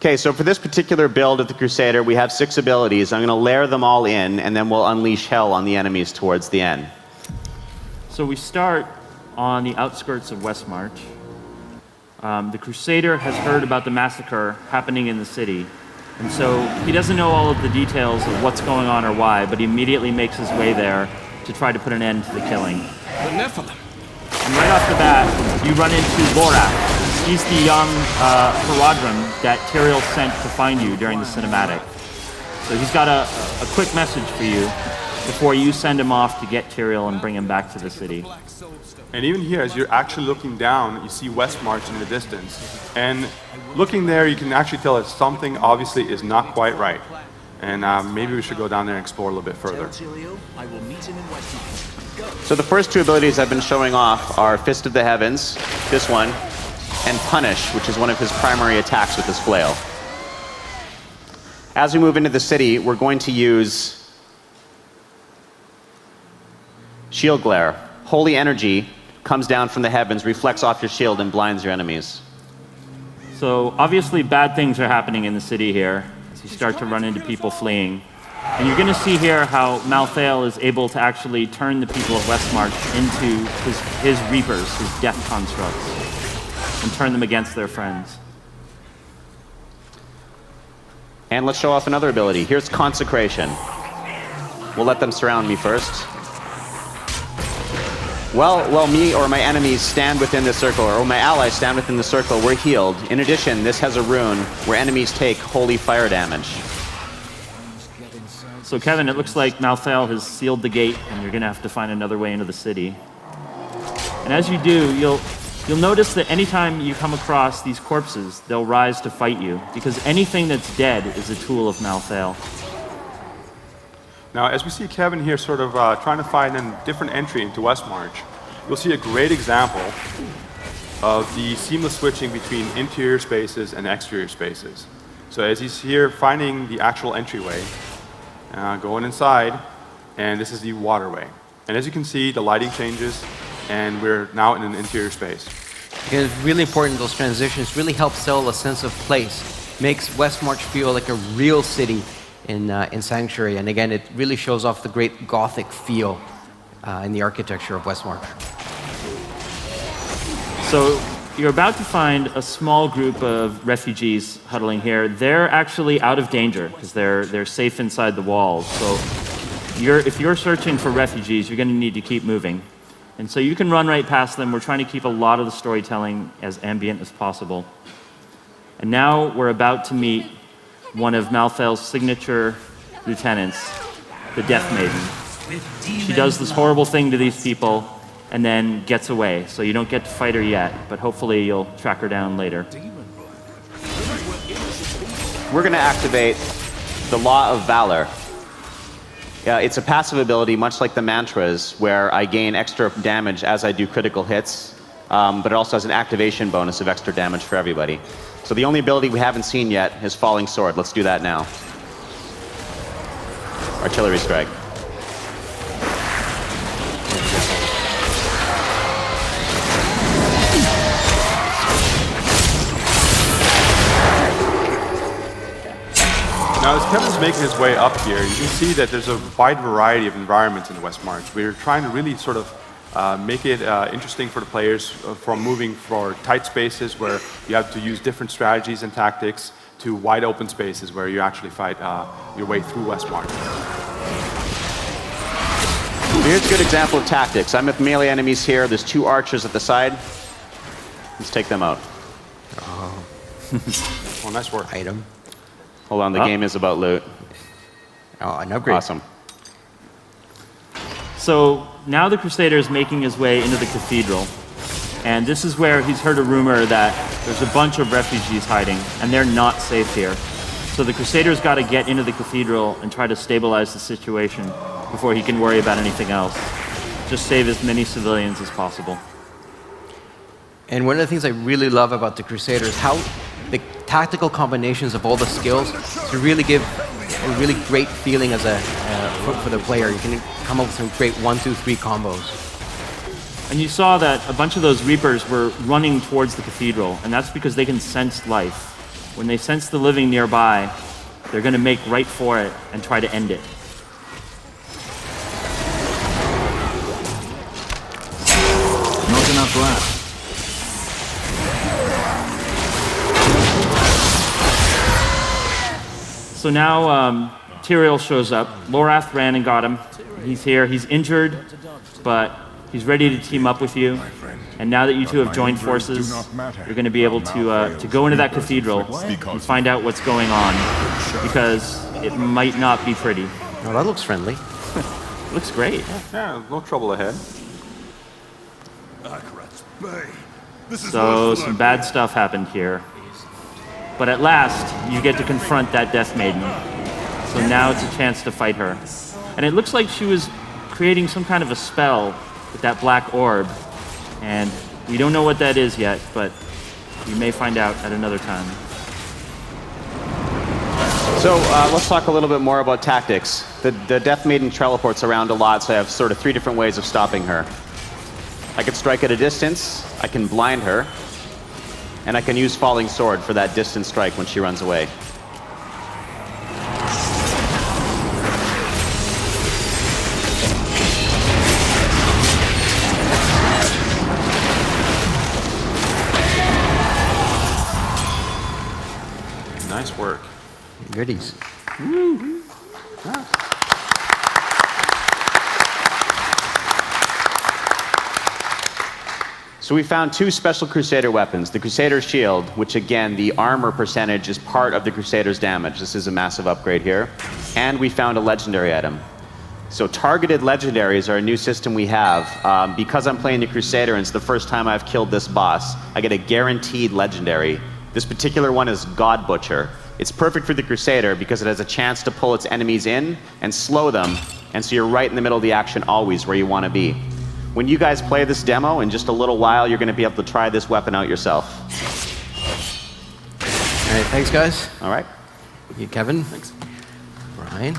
Okay, so for this particular build of the Crusader, we have 6 abilities. I'm going to layer them all in, and then we'll unleash hell on the enemies towards the end. So we start on the outskirts of Westmarch. The Crusader has heard about the massacre happening in the city, and so he doesn't know all of the details of what's going on or why, but he immediately makes his way there to try to put an end to the killing. The Nephilim. And right off the bat, you run into Borak. He's the young Haradrim that Tyrael sent to find you during the cinematic. So he's got a quick message for you before you send him off to get Tyrael and bring him back to the city. And even here, as you're actually looking down, you see Westmarch in the distance. And looking there, you can actually tell that something obviously is not quite right. And maybe we should go down there and explore a little bit further. So the first 2 abilities I've been showing off are Fist of the Heavens, this one, and Punish, which is one of his primary attacks with his flail. As we move into the city, we're going to use Shield Glare. Holy energy comes down from the heavens, reflects off your shield, and blinds your enemies. So obviously bad things are happening in the city here as you start to run into people fleeing. And you're going to see here how Malthael is able to actually turn the people of Westmarch into his reapers, his death constructs, and turn them against their friends. And let's show off another ability. Here's Consecration. We'll let them surround me first. Well, me or my enemies stand within the circle, or my allies stand within the circle, we're healed. In addition, this has a rune where enemies take holy fire damage. So Kevin, it looks like Malthael has sealed the gate, and you're going to have to find another way into the city. And as you do, you'll notice that anytime you come across these corpses, they'll rise to fight you, because anything that's dead is a tool of Malthael. Now, as we see Kevin here sort of trying to find a different entry into Westmarch, you'll see a great example of the seamless switching between interior spaces and exterior spaces. So as he's here finding the actual entryway, going inside, and this is the waterway. And as you can see, the lighting changes, and we're now in an interior space. Again, it's really important, those transitions really help sell a sense of place. Makes Westmarch feel like a real city in Sanctuary, and again, it really shows off the great Gothic feel in the architecture of Westmarch. So you're about to find a small group of refugees huddling here. They're actually out of danger because they're safe inside the walls. So if you're searching for refugees, you're going to need to keep moving. And so you can run right past them. We're trying to keep a lot of the storytelling as ambient as possible. And now we're about to meet one of Malthael's signature lieutenants, the Death Maiden. She does this horrible thing to these people and then gets away. So you don't get to fight her yet, but hopefully you'll track her down later. We're going to activate the Law of Valor. It's a passive ability, much like the mantras, where I gain extra damage as I do critical hits, but it also has an activation bonus of extra damage for everybody. So the only ability we haven't seen yet is Falling Sword. Let's do that now. Artillery Strike. Now, as Kevin's making his way up here, you can see that there's a wide variety of environments in Westmarch. We're trying to really sort of make it interesting for the players, from moving for tight spaces where you have to use different strategies and tactics to wide open spaces where you actually fight your way through Westmarch. Here's a good example of tactics. I'm with melee enemies here. There's 2 archers at the side. Let's take them out. Oh. Well, nice work. Item. Hold on, the game is about loot. Oh, an upgrade. Awesome. So now the Crusader is making his way into the cathedral. And this is where he's heard a rumor that there's a bunch of refugees hiding, and they're not safe here. So the Crusader's got to get into the cathedral and try to stabilize the situation before he can worry about anything else. Just save as many civilians as possible. And one of the things I really love about the Crusader is how the tactical combinations of all the skills to really give a really great feeling as for the player. You can come up with some great 1, 2, 3 combos. And you saw that a bunch of those Reapers were running towards the cathedral, and that's because they can sense life. when they sense the living nearby, they're going to make right for it and try to end it. Not enough left. So now Tyrael shows up. Lorath ran and got him. He's here. He's injured, but he's ready to team up with you. And now that you two have joined forces, you're going to be able to go into that cathedral and find out what's going on, because it might not be pretty. Oh, that looks friendly. Looks great. Yeah, no trouble ahead. So some bad stuff happened here. But at last, you get to confront that Death Maiden. So now it's a chance to fight her. And it looks like she was creating some kind of a spell with that black orb. And we don't know what that is yet, but we may find out at another time. So let's talk a little bit more about tactics. The Death Maiden teleports around a lot, so I have sort of 3 different ways of stopping her. I can strike at a distance, I can blind her, and I can use Falling Sword for that distance strike when she runs away. Nice work. Goodies. So we found 2 special Crusader weapons. The Crusader Shield, which again, the armor percentage is part of the Crusader's damage. This is a massive upgrade here. And we found a legendary item. So targeted legendaries are a new system we have. Because I'm playing the Crusader and it's the first time I've killed this boss, I get a guaranteed legendary. This particular one is God Butcher. It's perfect for the Crusader because it has a chance to pull its enemies in and slow them, and so you're right in the middle of the action always where you want to be. When you guys play this demo, in just a little while, you're going to be able to try this weapon out yourself. All right, thanks, guys. All right. You, Kevin. Thanks. Brian.